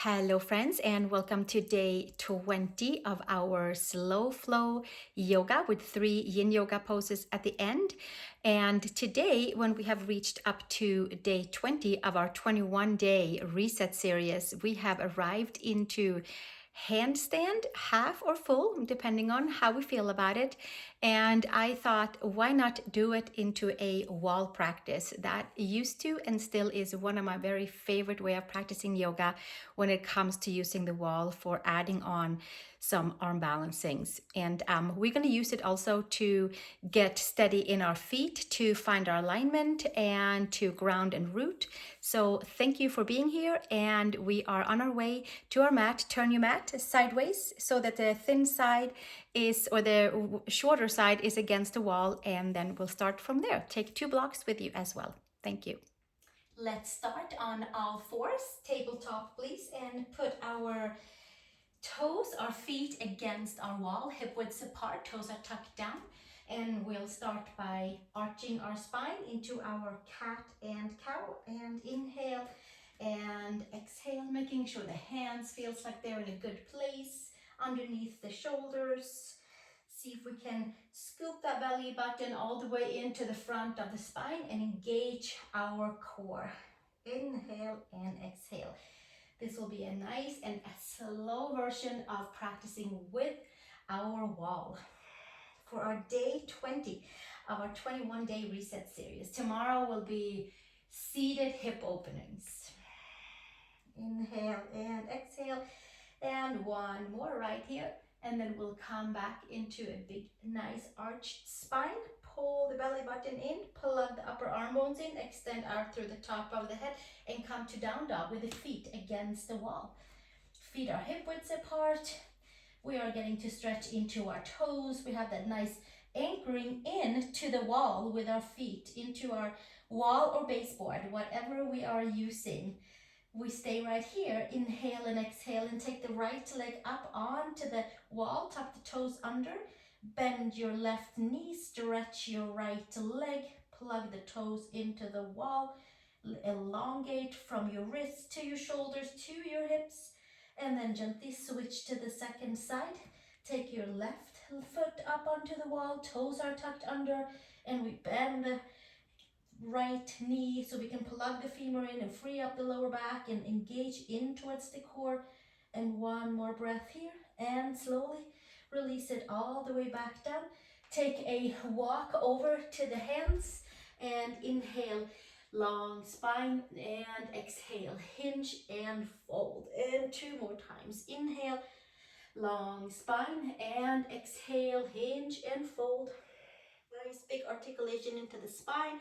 Hello, friends, and welcome to day 20 of our slow flow yoga with 3 Yin Yoga poses at the end. And today, when we have reached up to day 20 of our 21-day reset series, we have arrived into handstand, half or full, depending on how we feel about it. And I thought, why not do it into a wall practice? That used to and still is one of my very favorite way of practicing yoga when it comes to using the wall for adding on some arm balancings. And we're going to use it also to get steady in our feet, to find our alignment, and to ground and root. So thank you for being here, and we are on our way to our mat. Turn your mat sideways so that the thin side is, or the shorter side is against the wall, and then we'll start from there. Take 2 blocks with you as well. Thank you. Let's start on all fours, tabletop please, and put our toes, our feet against our wall, hip widths apart, toes are tucked down. And we'll start by arching our spine into our cat and cow, and inhale and exhale, making sure the hands feels like they're in a good place underneath the shoulders. See if we can scoop that belly button all the way into the front of the spine and engage our core. Inhale and exhale. This will be a nice and a slow version of practicing with our wall for our day 20 of our 21-day reset series. Tomorrow will be seated hip openings. Inhale and exhale, and one more right here, and then we'll come back into a big nice arched spine. Pull the belly button in, plug the upper arm bones in, extend out through the top of the head, and come to down dog with the feet against the wall. Feet are hip widths apart. We are getting to stretch into our toes. We have that nice anchoring in to the wall with our feet into our wall or baseboard, whatever we are using. We stay right here. Inhale and exhale, and take the right leg up onto the wall, tuck the toes under, bend your left knee, stretch your right leg, plug the toes into the wall, elongate from your wrists to your shoulders to your hips, and then gently switch to the second side. Take your left foot up onto the wall, toes are tucked under, and we bend the right knee so we can plug the femur in and free up the lower back and engage in towards the core. And one more breath here, and slowly release it all the way back down. Take a walk over to the hands and inhale, long spine, and exhale, hinge and fold. And 2 more times. Inhale, long spine, and exhale, hinge and fold. Nice big articulation into the spine,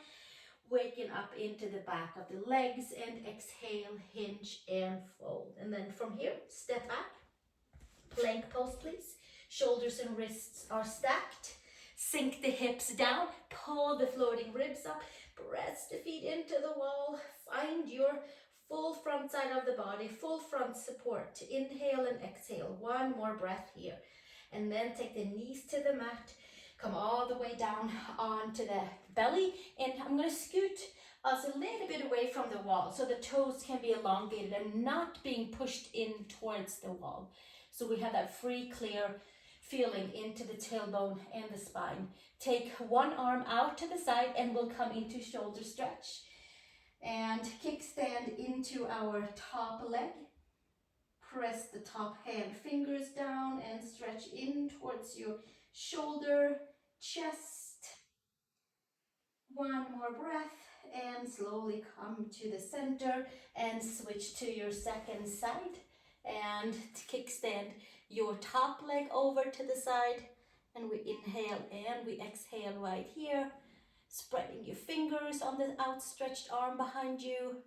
waking up into the back of the legs, and exhale, hinge and fold. And then from here, step back, plank pose please. Shoulders and wrists are stacked. Sink the hips down, pull the floating ribs up, press the feet into the wall. Find your full front side of the body, full front support. Inhale and exhale. One more breath here. And then take the knees to the mat. Come all the way down onto the belly. And I'm going to scoot us a little bit away from the wall so the toes can be elongated and not being pushed in towards the wall. So we have that free, clear feeling into the tailbone and the spine. Take one arm out to the side and we'll come into shoulder stretch. And kickstand into our top leg. Press the top hand fingers down and stretch in towards your shoulder, chest. One more breath, and slowly come to the center and switch to your second side. And kickstand your top leg over to the side, and we inhale and we exhale right here, spreading your fingers on the outstretched arm behind you.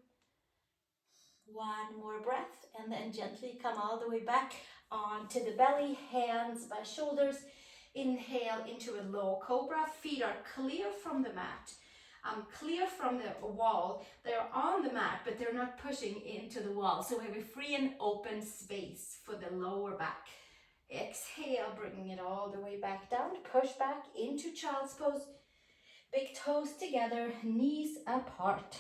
One more breath, and then gently come all the way back onto the belly, hands by shoulders. Inhale into a low cobra. Feet are clear from the mat, clear from the wall. They're on the mat, but they're not pushing into the wall. So we have a free and open space for the lower back. Exhale, bringing it all the way back down. Push back into child's pose. Big toes together, knees apart.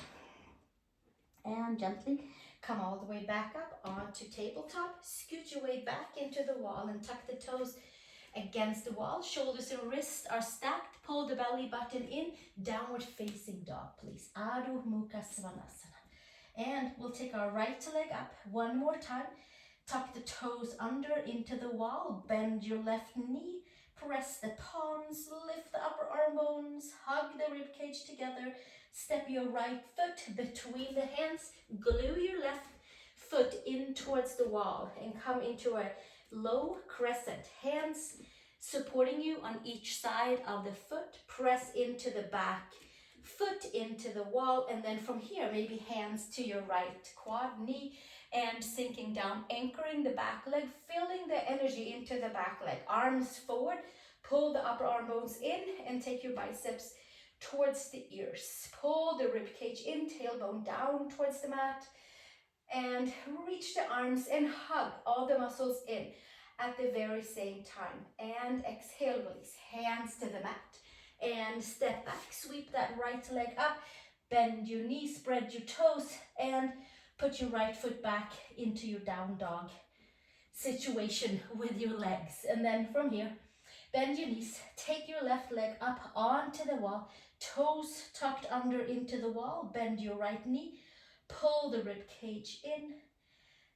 And gently Come all the way back up onto tabletop. Scoot your way back into the wall and tuck the toes against the wall. Shoulders and wrists are stacked. Pull the belly button in. Downward facing dog, please. Adho Mukha Svanasana. And we'll take our right leg up one more time. Tuck the toes under into the wall. Bend your left knee. Press the palms. Lift the upper arm bones. Hug the rib cage together. Step your right foot between the hands. Glue your left foot in towards the wall and come into a low crescent. Hands supporting you on each side of the foot. Press into the back, foot into the wall, and then from here, maybe hands to your right quad, knee, and sinking down, anchoring the back leg, filling the energy into the back leg. Arms forward, pull the upper arm bones in, and take your biceps towards the ears. Pull the rib cage in, tailbone down towards the mat, and reach the arms and hug all the muscles in at the very same time. And exhale, release, hands to the mat. And step back, sweep that right leg up, bend your knees, spread your toes, and put your right foot back into your down dog situation with your legs. And then from here, bend your knees, take your left leg up onto the wall, toes tucked under into the wall, bend your right knee, pull the rib cage in,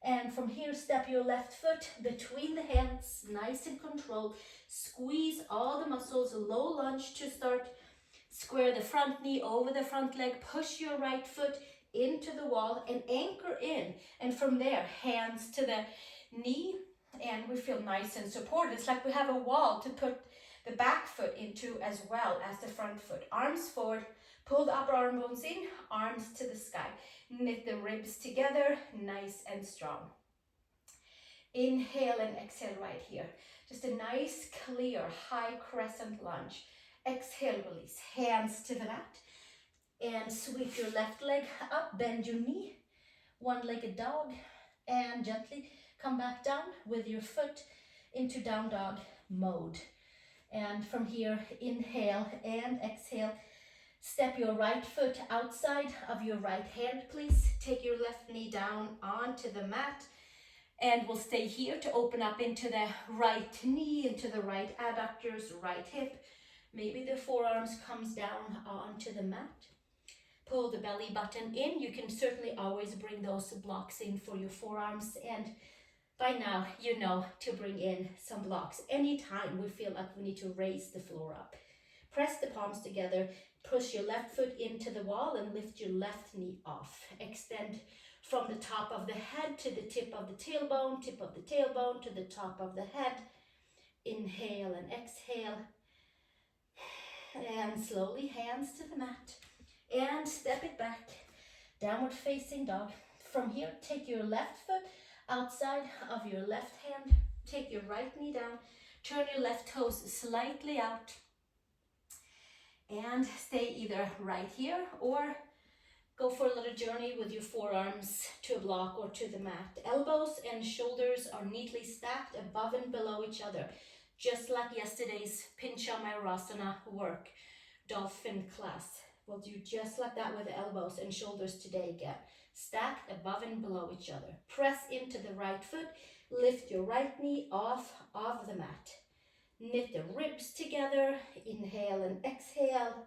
and from here, step your left foot between the hands, nice and controlled. Squeeze all the muscles, low lunge to start. Square the front knee over the front leg. Push your right foot into the wall and anchor in. And from there, hands to the knee. And we feel nice and supported. It's like we have a wall to put the back foot into as well as the front foot. Arms forward. Pull the upper arm bones in, arms to the sky. Knit the ribs together, nice and strong. Inhale and exhale right here. Just a nice, clear, high crescent lunge. Exhale, release. Hands to the mat. And sweep your left leg up, bend your knee. One-legged dog. And gently come back down with your foot into down dog mode. And from here, inhale and exhale. Step your right foot outside of your right hand, please. Take your left knee down onto the mat. And we'll stay here to open up into the right knee, into the right adductors, right hip. Maybe the forearms comes down onto the mat. Pull the belly button in. You can certainly always bring those blocks in for your forearms. And by now, you know to bring in some blocks anytime we feel like we need to raise the floor up. Press the palms together. Push your left foot into the wall and lift your left knee off. Extend from the top of the head to the tip of the tailbone to the top of the head. Inhale and exhale. And slowly hands to the mat. And step it back. Downward facing dog. From here, take your left foot outside of your left hand. Take your right knee down. Turn your left toes slightly out. And stay either right here or go for a little journey with your forearms to a block or to the mat. Elbows and shoulders are neatly stacked above and below each other, just like yesterday's Pincha Mayurasana work, dolphin class. We'll do just like that with the elbows and shoulders today again. Stacked above and below each other. Press into the right foot. Lift your right knee off of the mat. Knit the ribs together. Inhale and exhale.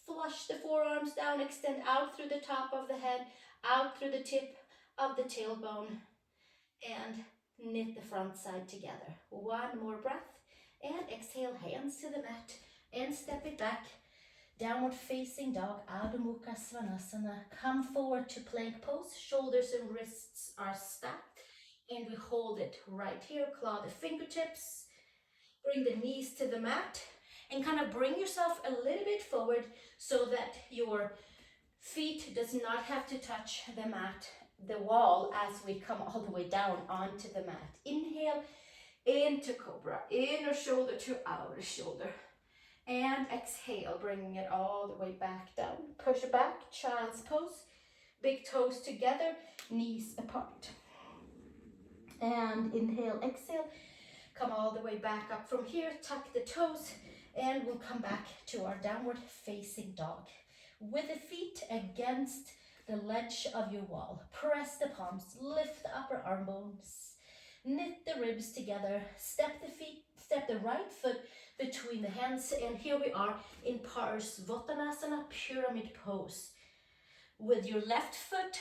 Flush the forearms down. Extend out through the top of the head, out through the tip of the tailbone. And knit the front side together. One more breath. And exhale, hands to the mat. And step it back. Downward facing dog, Adho Mukha Svanasana. Come forward to plank pose. Shoulders and wrists are stacked. And we hold it right here. Claw the fingertips. Bring the knees to the mat. And kind of bring yourself a little bit forward so that your feet does not have to touch the mat, the wall, as we come all the way down onto the mat. Inhale into cobra. Inner shoulder to outer shoulder. And exhale, bringing it all the way back down. Push back, child's pose. Big toes together, knees apart. And inhale, exhale. Come all the way back up from here. Tuck the toes. And we'll come back to our downward facing dog. With the feet against the ledge of your wall. Press the palms, lift the upper arm bones, knit the ribs together, step the right foot between the hands, and here we are in Parsvottanasana, pyramid pose. With your left foot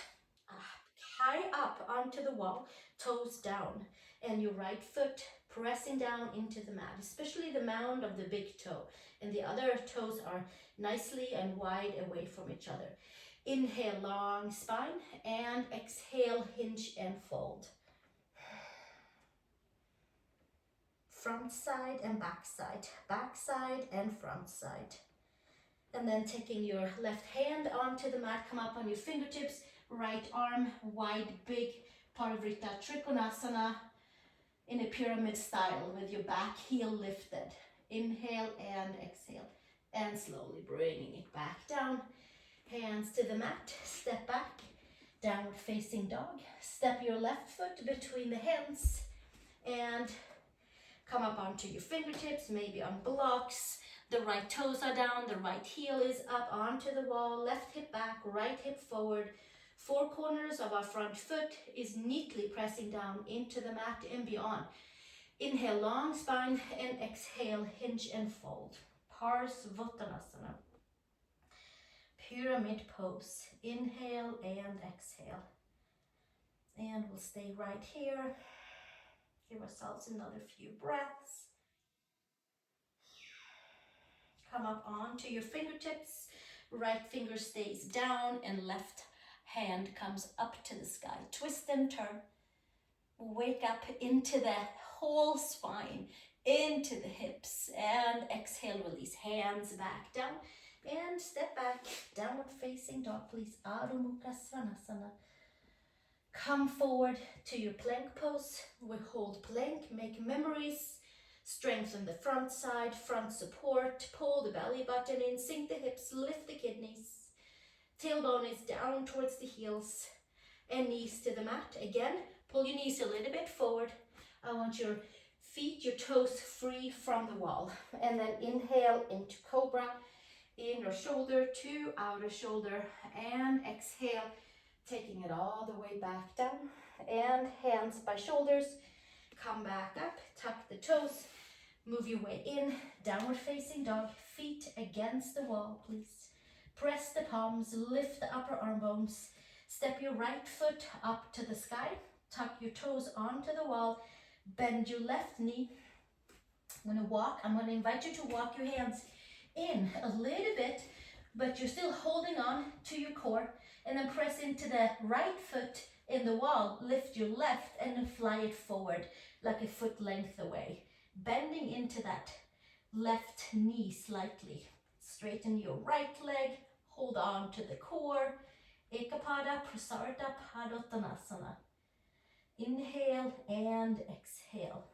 high up onto the wall, toes down, and your right foot pressing down into the mat, especially the mound of the big toe, and the other toes are nicely and wide away from each other. Inhale, long spine, and exhale, hinge and fold. Front side and back side and front side. And then taking your left hand onto the mat, come up on your fingertips, right arm wide, big, Parivrtta Trikonasana in a pyramid style with your back heel lifted. Inhale and exhale, and slowly bringing it back down. Hands to the mat, step back, downward facing dog. Step your left foot between the hands and come up onto your fingertips, maybe on blocks. The right toes are down, the right heel is up onto the wall, left hip back, right hip forward. Four corners of our front foot is neatly pressing down into the mat and beyond. Inhale, long spine, and exhale, hinge and fold. Parsvottanasana. Pyramid pose. Inhale and exhale. And we'll stay right here. Give ourselves another few breaths. Come up onto your fingertips. Right finger stays down and left hand comes up to the sky. Twist and turn. Wake up into the whole spine, into the hips, and exhale, release. Hands back down and step back. Downward facing dog, please. Adho Mukha Svanasana. Come forward to your plank pose. We hold plank, make memories. Strengthen the front side, front support. Pull the belly button in, sink the hips, lift the kidneys. Tailbone is down towards the heels and knees to the mat. Again, pull your knees a little bit forward. I want your feet, your toes free from the wall. And then inhale into cobra, inner shoulder to outer shoulder, and exhale, taking it all the way back down. And hands by shoulders, come back up, tuck the toes, move your way in, downward facing dog, feet against the wall, please. Press the palms, lift the upper arm bones, step your right foot up to the sky, tuck your toes onto the wall, bend your left knee. I'm going to invite you to walk your hands in a little bit, but you're still holding on to your core, and then press into the right foot in the wall, lift your left and then fly it forward like a foot length away, bending into that left knee slightly. Straighten your right leg, hold on to the core. Ekapada Prasarita Padottanasana. Inhale and exhale.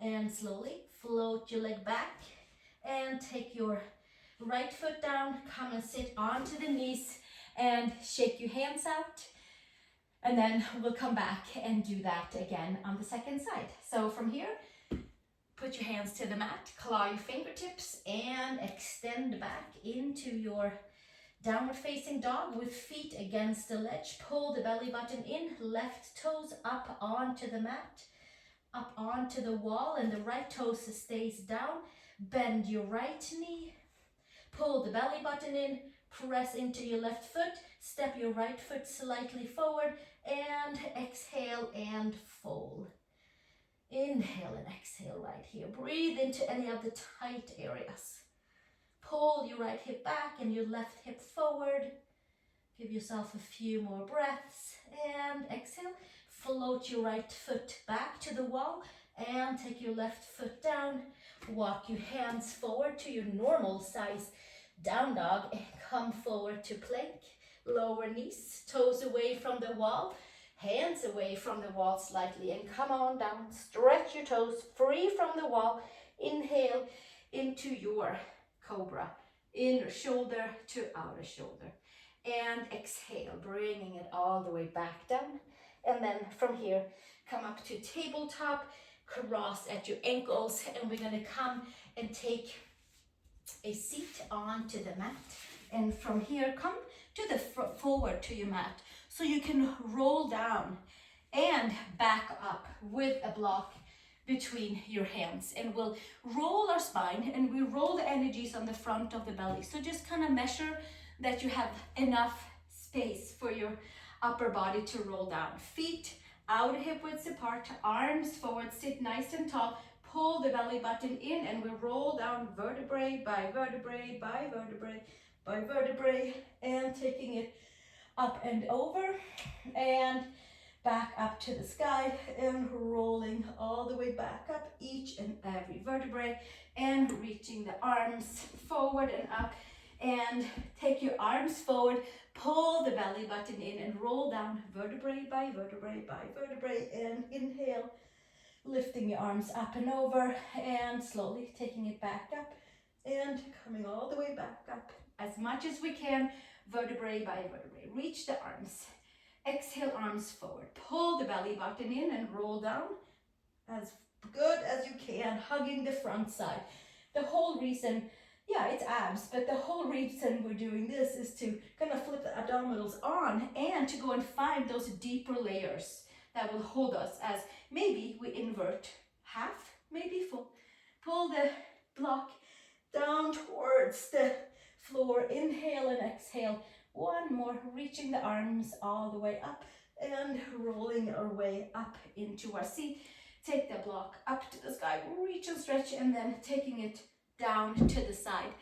And slowly float your leg back and take your right foot down. Come and sit onto the knees and shake your hands out. And then we'll come back and do that again on the second side. So from here, put your hands to the mat, claw your fingertips, and extend back into your downward facing dog with feet against the ledge. Pull the belly button in, left toes up onto the mat, up onto the wall, and the right toe stays down. Bend your right knee, pull the belly button in, press into your left foot, step your right foot slightly forward, and exhale and fold. Inhale and exhale right here. Breathe into any of the tight areas. Pull your right hip back and your left hip forward. Give yourself a few more breaths and exhale. Float your right foot back to the wall and take your left foot down. Walk your hands forward to your normal size down dog and come forward to plank. Lower knees, toes away from the wall. Hands away from the wall slightly and come on down. Stretch your toes free from the wall. Inhale into your cobra. Inner shoulder to outer shoulder. And exhale, bringing it all the way back down. And then from here, come up to tabletop, cross at your ankles, and we're going to come and take a seat onto the mat. And from here, come to the forward to your mat. So you can roll down and back up with a block between your hands, and we'll roll our spine and we roll the energies on the front of the belly. So just kind of measure that you have enough space for your upper body to roll down. Feet out hip widths apart, arms forward, sit nice and tall, pull the belly button in, and we roll down vertebrae by vertebrae by vertebrae by vertebrae, and taking it up and over and back up to the sky, and rolling all the way back up each and every vertebrae, and reaching the arms forward and up, and take your arms forward, pull the belly button in and roll down vertebrae by vertebrae by vertebrae, and inhale, lifting your arms up and over, and slowly taking it back up and coming all the way back up as much as we can, vertebrae by vertebrae. Reach the arms. Exhale, arms forward. Pull the belly button in and roll down as good as you can, hugging the front side. The whole reason, yeah, it's abs, but the whole reason we're doing this is to kind of flip the abdominals on and to go and find those deeper layers that will hold us as maybe we invert half, maybe full. Pull the block down towards the floor. Inhale and exhale. One more, reaching the arms all the way up and rolling our way up into our seat. Take the block up to the sky, reach and stretch, and then taking it down to the side,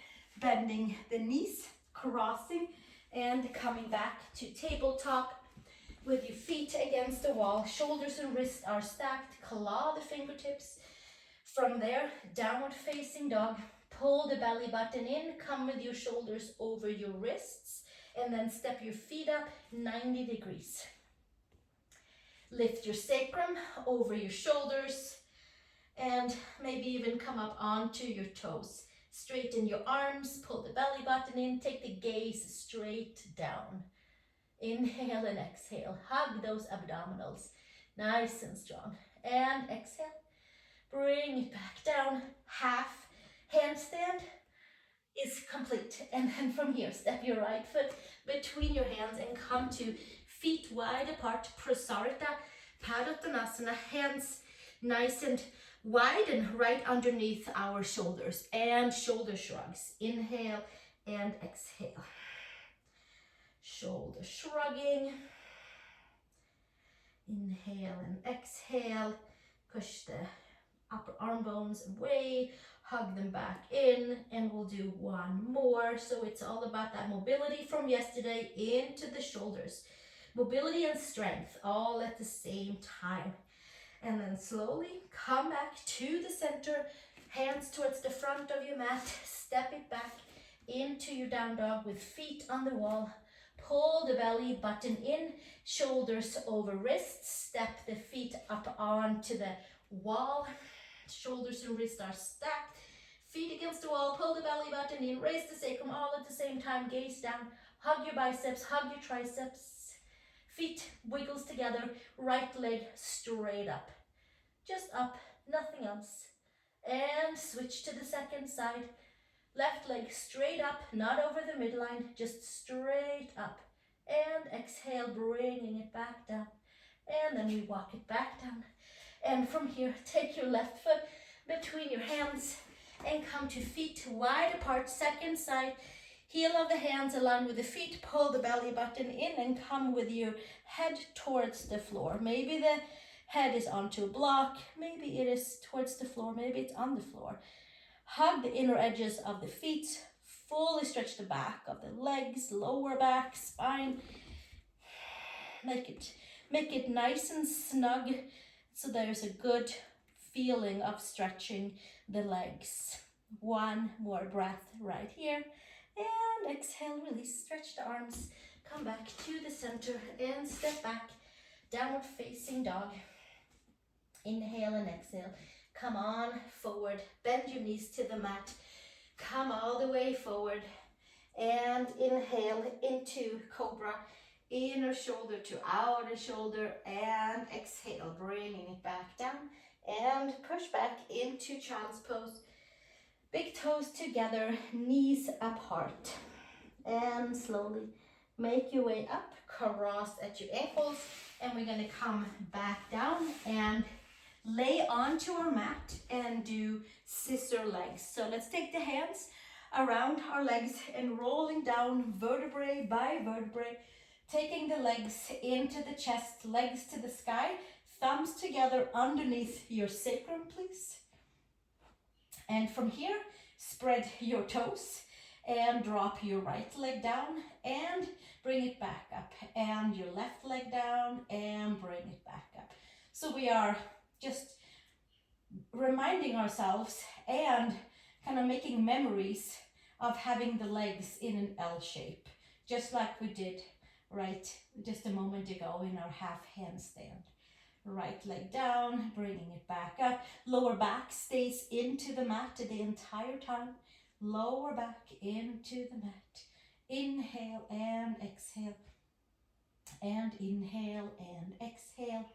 bending the knees, crossing and coming back to tabletop with your feet against the wall. Shoulders and wrists are stacked. Claw the fingertips. From there, downward facing dog. Pull the belly button in, come with your shoulders over your wrists, and then step your feet up 90 degrees. Lift your sacrum over your shoulders, and maybe even come up onto your toes. Straighten your arms, pull the belly button in, take the gaze straight down. Inhale and exhale, hug those abdominals, nice and strong. And exhale, bring it back down, half handstand is complete. And then from here, step your right foot between your hands and come to feet wide apart, Prasarita Padottanasana, hands nice and wide and right underneath our shoulders, and shoulder shrugs. Inhale and exhale. Shoulder shrugging. Inhale and exhale. Push the upper arm bones away, hug them back in, and we'll do one more. So it's all about that mobility from yesterday into the shoulders. Mobility and strength all at the same time. And then slowly come back to the center, hands towards the front of your mat, step it back into your down dog with feet on the wall. Pull the belly button in, shoulders over wrists, step the feet up onto the wall. Shoulders and wrists are stacked, feet against the wall, pull the belly button in, raise the sacrum all at the same time, gaze down, hug your biceps, hug your triceps, feet wiggles together, right leg straight up, just up, nothing else. And switch to the second side, left leg straight up, not over the midline, just straight up. And exhale, bringing it back down, and then we walk it back down. And from here, take your left foot between your hands and come to feet wide apart, second side. Heel of the hands align with the feet, pull the belly button in and come with your head towards the floor. Maybe the head is onto a block, maybe it is towards the floor, maybe it's on the floor. Hug the inner edges of the feet, fully stretch the back of the legs, lower back, spine. Make it nice and snug, so there's a good feeling of stretching the legs. One more breath right here. And exhale, release, stretch the arms. Come back to the center and step back. Downward facing dog. Inhale and exhale. Come on forward. Bend your knees to the mat. Come all the way forward. And inhale into cobra. Inner shoulder to outer shoulder, and exhale, bringing it back down and push back into child's pose. Big toes together, knees apart, and slowly Make your way up, cross at your ankles, and we're gonna come back down and lay onto our mat and do scissor legs. So let's take the hands around our legs and rolling down vertebrae by vertebrae, taking the legs into the chest, legs to the sky, thumbs together underneath your sacrum, please. And from here, spread your toes and drop your right leg down and bring it back up, and your left leg down and bring it back up. So we are just reminding ourselves and kind of making memories of having the legs in an L shape, just like we did right just a moment ago in our half handstand. Right leg down, bringing it back up. Lower back stays into the mat the entire time. Lower back into the mat. Inhale and exhale. And inhale and exhale.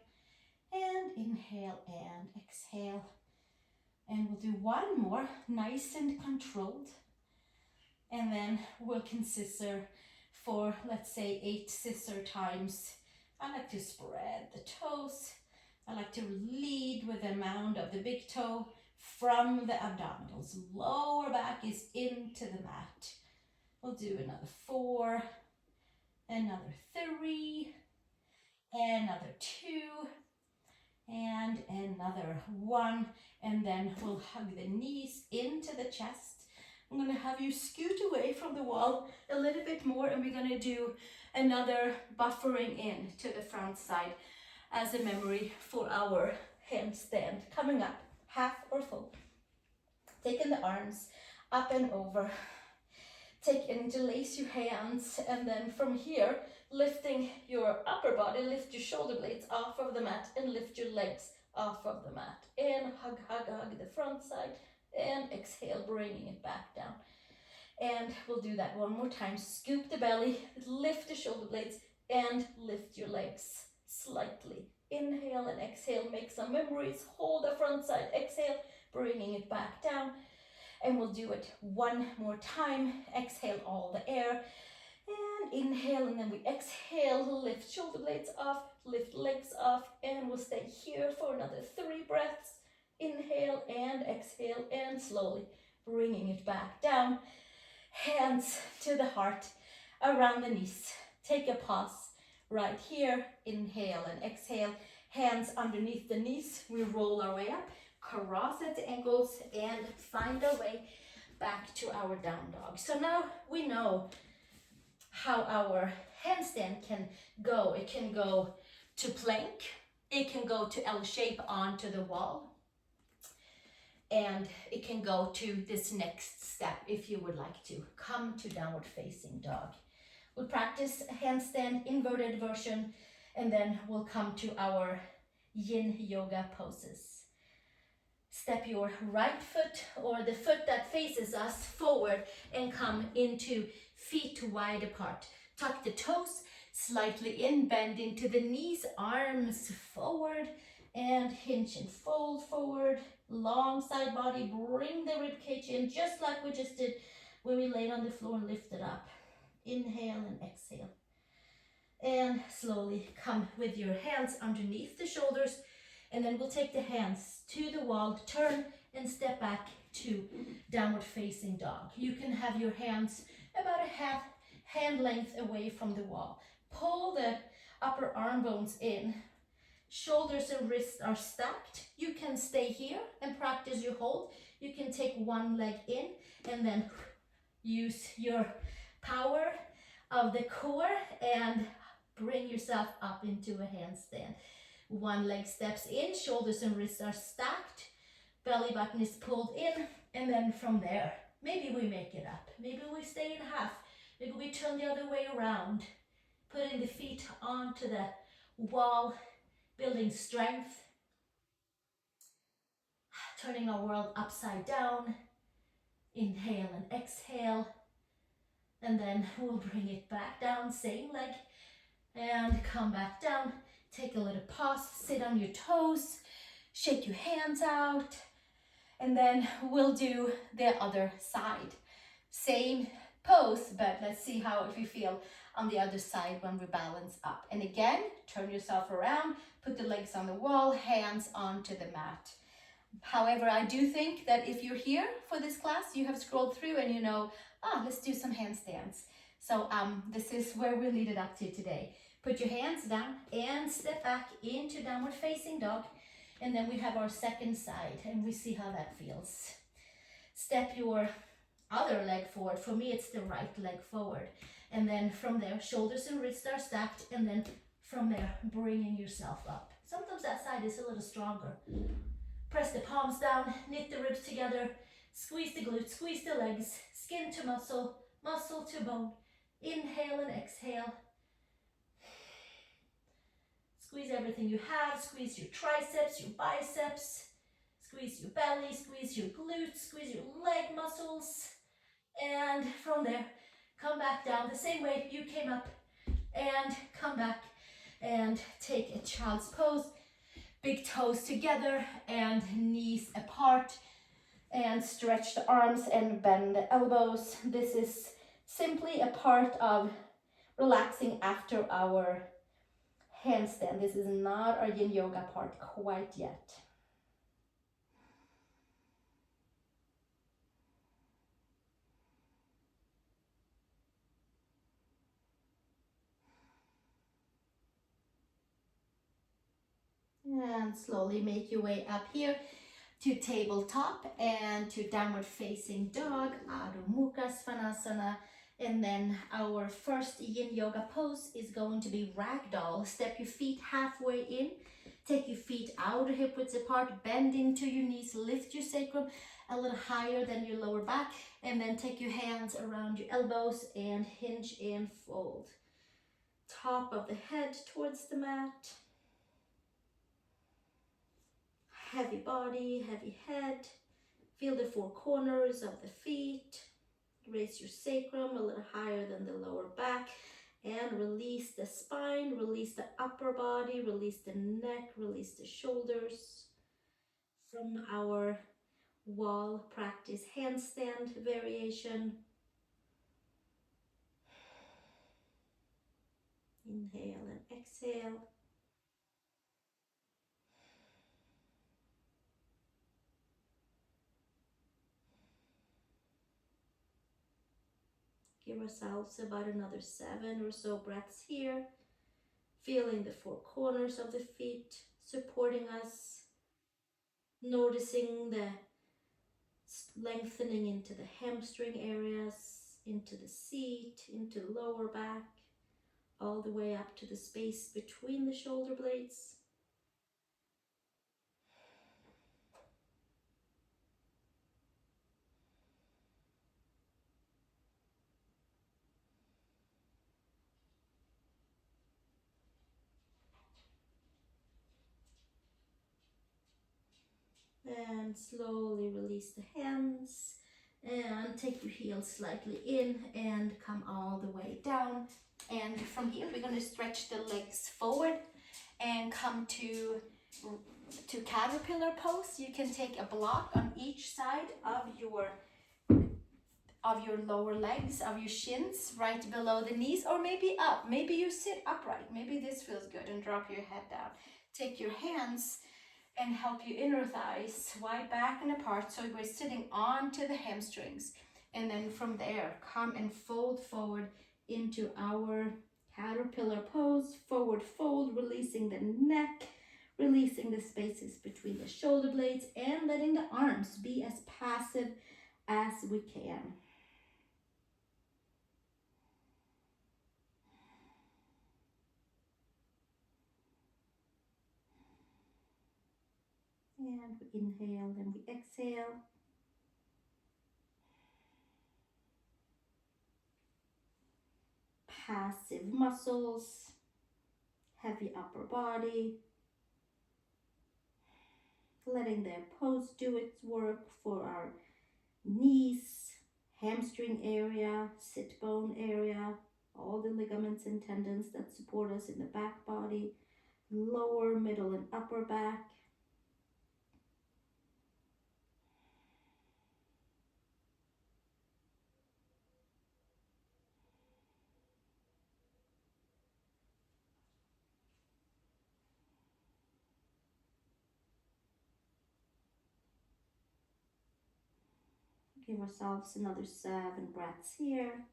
And inhale and exhale. And we'll do one more, nice and controlled. And then we'll scissor for, let's say, 8 scissor times. I like to spread the toes. I like to lead with the mound of the big toe from the abdominals. Lower back is into the mat. We'll do another 4, another 3, another 2, and another 1. And then we'll hug the knees into the chest. I'm going to have you scoot away from the wall a little bit more, and we're going to do another buffering in to the front side as a memory for our handstand. Coming up, half or full. Taking the arms up and over. Take and interlace your hands, and then from here, lifting your upper body, lift your shoulder blades off of the mat and lift your legs off of the mat. And hug, hug, hug the front side, and exhale, bringing it back down. And we'll do that one more time. Scoop the belly, lift the shoulder blades, and lift your legs slightly. Inhale and exhale, make some memories. Hold the front side, exhale, bringing it back down. And we'll do it one more time. Exhale all the air. And inhale, and then we exhale, lift shoulder blades off, lift legs off, and we'll stay here for another 3 breaths. Inhale and exhale, and slowly bringing it back down. Hands to the heart, around the knees. Take a pause right here. Inhale and exhale. Hands underneath the knees. We roll our way up, cross at the ankles, and find our way back to our down dog. So now we know how our handstand can go. It can go to plank. It can go to L shape onto the wall. And it can go to this next step if you would like to. Come to downward facing dog. We'll practice handstand inverted version, and then we'll come to our Yin Yoga Poses. Step your right foot, or the foot that faces us, forward and come into feet wide apart. Tuck the toes slightly in, bend into the knees, arms forward, and hinge and fold forward. Long side body, bring the rib cage in just like we just did when we laid on the floor and lifted up. Inhale and exhale. And slowly come with your hands underneath the shoulders, and then we'll take the hands to the wall, turn and step back to downward facing dog. You can have your hands about a half hand length away from the wall. Pull the upper arm bones in. Shoulders and wrists are stacked. You can stay here and practice your hold. You can take one leg in and then use your power of the core and bring yourself up into a handstand. One leg steps in, shoulders and wrists are stacked, belly button is pulled in, and then from there, maybe we make it up. Maybe we stay in half. Maybe we turn the other way around. Putting the feet onto the wall, building strength, turning our world upside down. Inhale and exhale, and then we'll bring it back down, same leg, and come back down. Take a little pause, sit on your toes, shake your hands out, and then we'll do the other side. Same pose, but let's see how if you feel on the other side when we balance up. And again, turn yourself around, put the legs on the wall, hands onto the mat. However, I do think that if you're here for this class, you have scrolled through and you know, let's do some handstands. So this is where we lead it up to today. Put your hands down and step back into downward facing dog. And then we have our second side and we see how that feels. Step your other leg forward. For me, it's the right leg forward. And then from there, shoulders and wrists are stacked. And then from there, bringing yourself up. Sometimes that side is a little stronger. Press the palms down, knit the ribs together, squeeze the glutes, squeeze the legs, skin to muscle, muscle to bone. Inhale and exhale. Squeeze everything you have, squeeze your triceps, your biceps, squeeze your belly, squeeze your glutes, squeeze your leg muscles. And from there, come back down the same way you came up and come back and take a child's pose. Big toes together and knees apart, and stretch the arms and bend the elbows. This is simply a part of relaxing after our handstand. This is not our Yin Yoga part quite yet. And slowly make your way up here to tabletop and to downward facing dog, Adho Mukha Svanasana. And then our first Yin Yoga pose is going to be Ragdoll. Step your feet halfway in, take your feet out hip widths apart, bend into your knees, lift your sacrum a little higher than your lower back, and then take your hands around your elbows and hinge and fold. Top of the head towards the mat. Heavy body, heavy head. Feel the four corners of the feet. Raise your sacrum a little higher than the lower back and release the spine, release the upper body, release the neck, release the shoulders. From our wall practice handstand variation. Inhale and exhale. Give ourselves about another 7 or so breaths here. Feeling the four corners of the feet supporting us. Noticing the lengthening into the hamstring areas, into the seat, into lower back, all the way up to the space between the shoulder blades. And slowly release the hands and take your heels slightly in and come all the way down. And from here we're going to stretch the legs forward and come to caterpillar pose. You can take a block on each side of your lower legs, of your shins, right below the knees, or maybe up. Maybe you sit upright. Maybe this feels good, and drop your head down. Take your hands and help your inner thighs wide back and apart, so we're sitting onto the hamstrings. And then from there, come and fold forward into our caterpillar pose. Forward fold, releasing the neck, releasing the spaces between the shoulder blades, and letting the arms be as passive as we can. And we inhale, then we exhale. Passive muscles, heavy upper body, letting the pose do its work for our knees, hamstring area, sit bone area, all the ligaments and tendons that support us in the back body, lower, middle, and upper back. Give ourselves another 7 breaths here.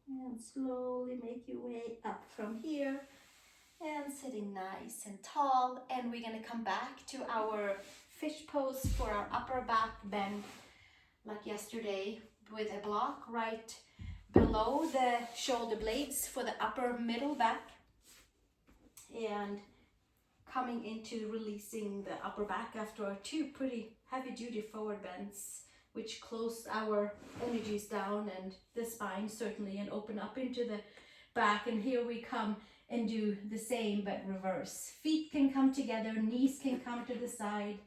And slowly make your way up from here. And sitting nice and tall. And we're going to come back to our fish pose for our upper back bend, like yesterday, with a block right below the shoulder blades for the upper middle back. And coming into releasing the upper back after our 2 pretty heavy duty forward bends, which close our energies down and the spine certainly, and open up into the back. And here we come and do the same but reverse. Feet can come together, knees can come to the side,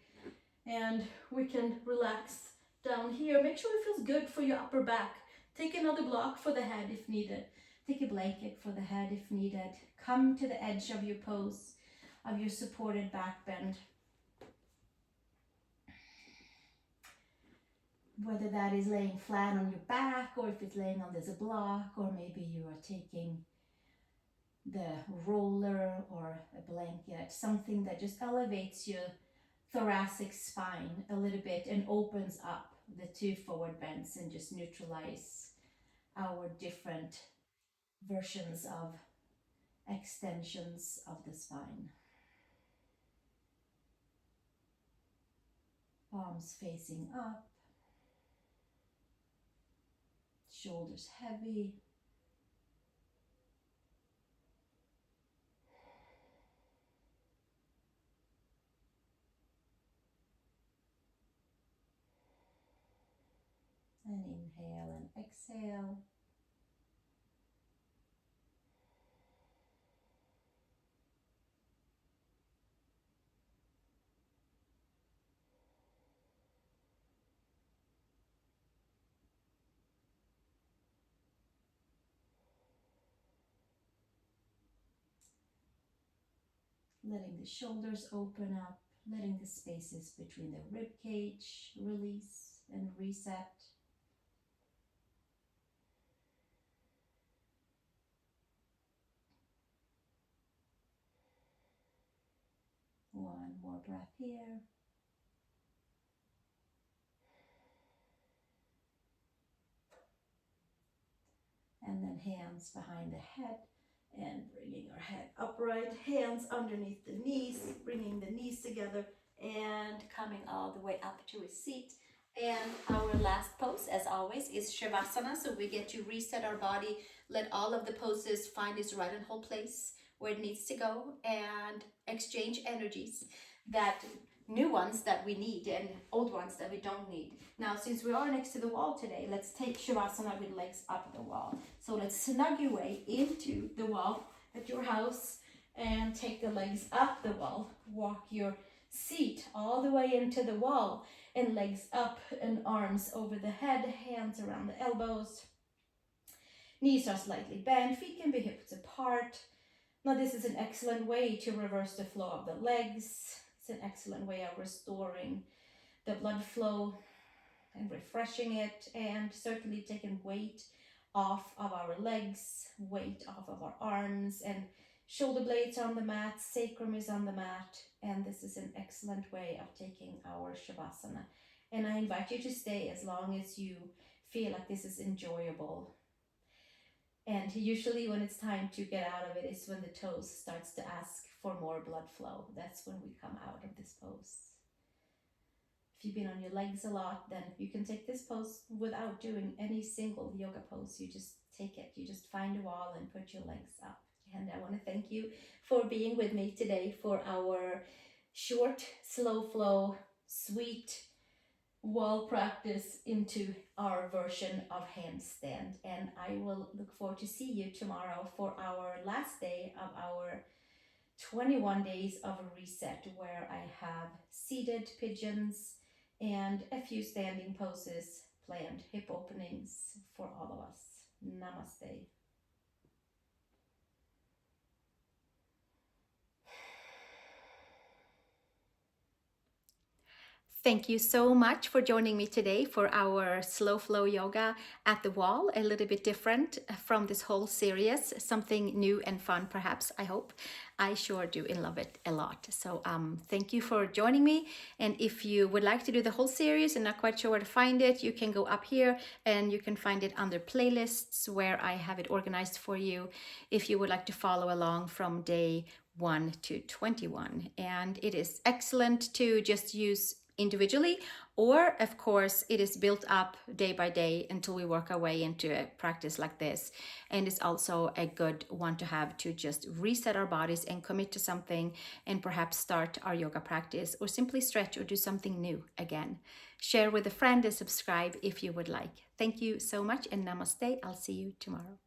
and we can relax down here. Make sure it feels good for your upper back. Take another block for the head if needed. Take a blanket for the head if needed. Come to the edge of your pose, of your supported back bend. Whether that is laying flat on your back, or if it's laying on this block, or maybe you are taking the roller or a blanket, something that just elevates your thoracic spine a little bit and opens up the 2 forward bends and just neutralize our different versions of extensions of the spine. Palms facing up, shoulders heavy. And inhale and exhale. Letting the shoulders open up, letting the spaces between the rib cage release and reset. One more breath here. And then hands behind the head and bringing our head upright, hands underneath the knees, bringing the knees together and coming all the way up to a seat. And our last pose, as always, is Shavasana. So we get to reset our body, let all of the poses find its right and whole place where it needs to go, and exchange energies, that new ones that we need and old ones that we don't need. Now, since we are next to the wall today, let's take Shavasana with legs up the wall. So let's snug your way into the wall at your house and take the legs up the wall. Walk your seat all the way into the wall and legs up and arms over the head, hands around the elbows. Knees are slightly bent, feet can be hips apart. Now this is an excellent way to reverse the flow of the legs. It's an excellent way of restoring the blood flow and refreshing it, and certainly taking weight off of our legs, weight off of our arms, and shoulder blades on the mat, sacrum is on the mat, and this is an excellent way of taking our Shavasana. And I invite you to stay as long as you feel like this is enjoyable. And usually when it's time to get out of it is when the toes starts to ask for more blood flow. That's when we come out of this pose. If you've been on your legs a lot, then you can take this pose without doing any single yoga pose. You just take it. You just find a wall and put your legs up. And I want to thank you for being with me today for our short, slow flow, sweet wall practice into our version of handstand. And I will look forward to see you tomorrow for our last day of our 21 days of a reset, where I have seated pigeons and a few standing poses planned, hip openings for all of us. Namaste. Thank you so much for joining me today for our slow flow yoga at the wall, a little bit different from this whole series, something new and fun perhaps, I hope. I sure do and love it a lot. So thank you for joining me. And if you would like to do the whole series and not quite sure where to find it, you can go up here and you can find it under playlists where I have it organized for you if you would like to follow along from day 1 to 21. And it is excellent to just use individually, or of course it is built up day by day until we work our way into a practice like this. And it's also a good one to have to just reset our bodies and commit to something, and perhaps start our yoga practice or simply stretch or do something new again. Share with a friend and subscribe if you would like. Thank you so much, and namaste. I'll see you tomorrow.